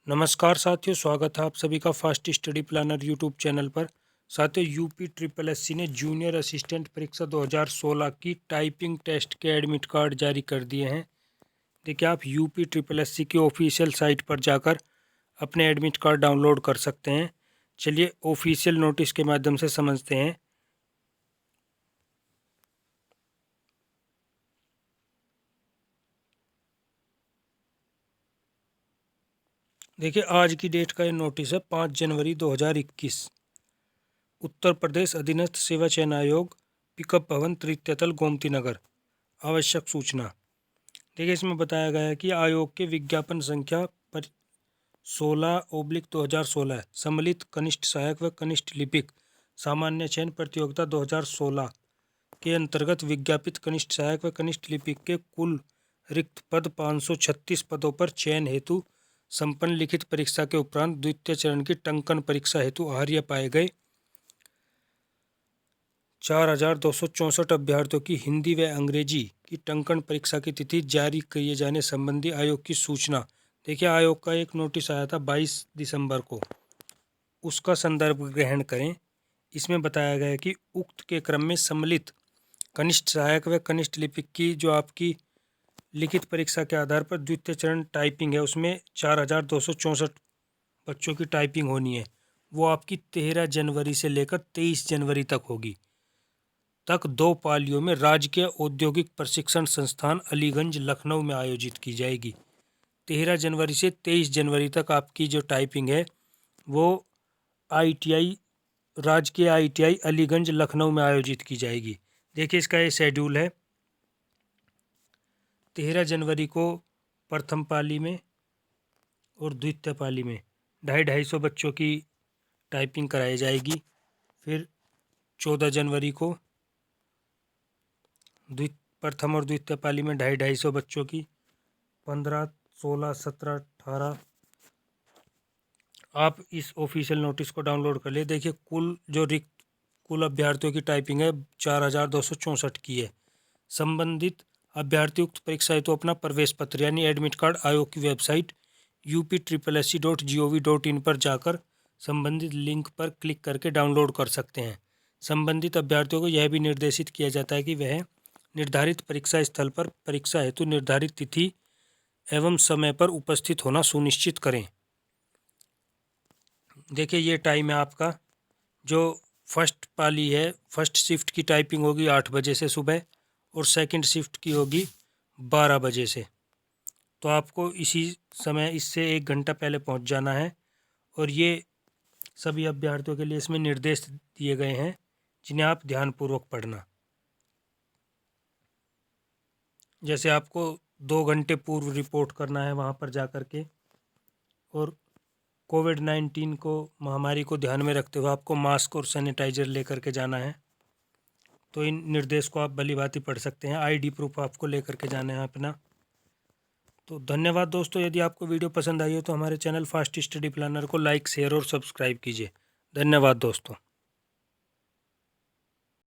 नमस्कार साथियों, स्वागत है आप सभी का fast study planner YouTube channel पर। साथियों, यूपी ट्रिपल एससी ने जूनियर असिस्टेंट परीक्षा 2016 की टाइपिंग टेस्ट के एडमिट कार्ड जारी कर दिए हैं। देखिए, आप यूपी ट्रिपल एससी की ऑफिशियल साइट पर जाकर अपने एडमिट कार्ड डाउनलोड कर सकते हैं। चलिए ऑफिशियल नोटिस के माध्यम से समझते हैं। देखिए, आज की डेट का ये नोटिस है 5 जनवरी 2021। उत्तर प्रदेश अधीनस्थ सेवा चयन आयोग, पिकअप भवन, तृतीय तल, गोमती नगर। आवश्यक सूचना। देखिए, इसमें बताया गया है कि आयोग के विज्ञापन संख्या 16/2016 सम्मिलित कनिष्ठ सहायक व कनिष्ठ लिपिक सामान्य चयन प्रतियोगिता 2016 के अंतर्गत विज्ञापित कनिष्ठ सहायक व कनिष्ठ लिपिक के कुल रिक्त पद 536 पदों पर चयन हेतु संपन्न लिखित परीक्षा के उपरांत द्वितीय चरण की टंकन परीक्षा हेतु आहार्य पाए गए 4,264 अभ्यर्थियों की हिंदी व अंग्रेजी की टंकन परीक्षा की तिथि जारी किए जाने संबंधी आयोग की सूचना। देखिए, आयोग का एक नोटिस आया था 22 दिसंबर को, उसका संदर्भ ग्रहण करें। इसमें बताया गया है कि उक्त के क्रम में सम्मिलित कनिष्ठ सहायक व कनिष्ठ लिपिक की जो आपकी लिखित परीक्षा के आधार पर द्वितीय चरण टाइपिंग है, उसमें 4,264 बच्चों की टाइपिंग होनी है। वो आपकी 13 जनवरी से लेकर 23 जनवरी तक 2 पालियों में राजकीय औद्योगिक प्रशिक्षण संस्थान अलीगंज लखनऊ में आयोजित की जाएगी। 13 जनवरी से 23 जनवरी तक आपकी जो टाइपिंग है वो ITI राजकीय ITI अलीगंज लखनऊ में आयोजित की जाएगी। देखिए, इसका ये शेड्यूल है। 13 जनवरी को प्रथम पाली में और द्वितीय पाली में 250 बच्चों की टाइपिंग कराई जाएगी। फिर 14 जनवरी को प्रथम और द्वितीय पाली में 250 बच्चों की, 15, 16, 17, 18। आप इस ऑफिशियल नोटिस को डाउनलोड कर लिए। देखिए, कुल अभ्यर्थियों की टाइपिंग है 4,264 की है। संबंधित अभ्यर्थी उक्त परीक्षा हेतु अपना प्रवेश पत्र यानी एडमिट कार्ड आयोग की वेबसाइट UPSSC.gov.in पर जाकर संबंधित लिंक पर क्लिक करके डाउनलोड कर सकते हैं। संबंधित अभ्यर्थियों को यह भी निर्देशित किया जाता है कि वह निर्धारित परीक्षा स्थल पर परीक्षा हेतु निर्धारित तिथि एवं समय पर उपस्थित होना सुनिश्चित करें। देखिए, ये टाइम है आपका। जो फर्स्ट पाली है, फर्स्ट शिफ्ट की टाइपिंग होगी 8 बजे से सुबह और सेकंड शिफ्ट की होगी 12 बजे से। तो आपको इसी समय इससे 1 घंटा पहले पहुंच जाना है। और ये सभी अभ्यर्थियों के लिए इसमें निर्देश दिए गए हैं जिन्हें आप ध्यानपूर्वक पढ़ना। जैसे आपको 2 घंटे पूर्व रिपोर्ट करना है वहाँ पर जा कर के, और कोविड-19 को महामारी को ध्यान में रखते हुए आपको मास्क और सैनिटाइजर लेकर के जाना है। तो इन निर्देश को आप भलीभांति पढ़ सकते हैं। ID प्रूफ आपको लेकर के जाना है अपना। तो धन्यवाद दोस्तों। यदि आपको वीडियो पसंद आई हो तो हमारे चैनल फास्ट स्टडी प्लानर को लाइक, शेयर और सब्सक्राइब कीजिए। धन्यवाद दोस्तों।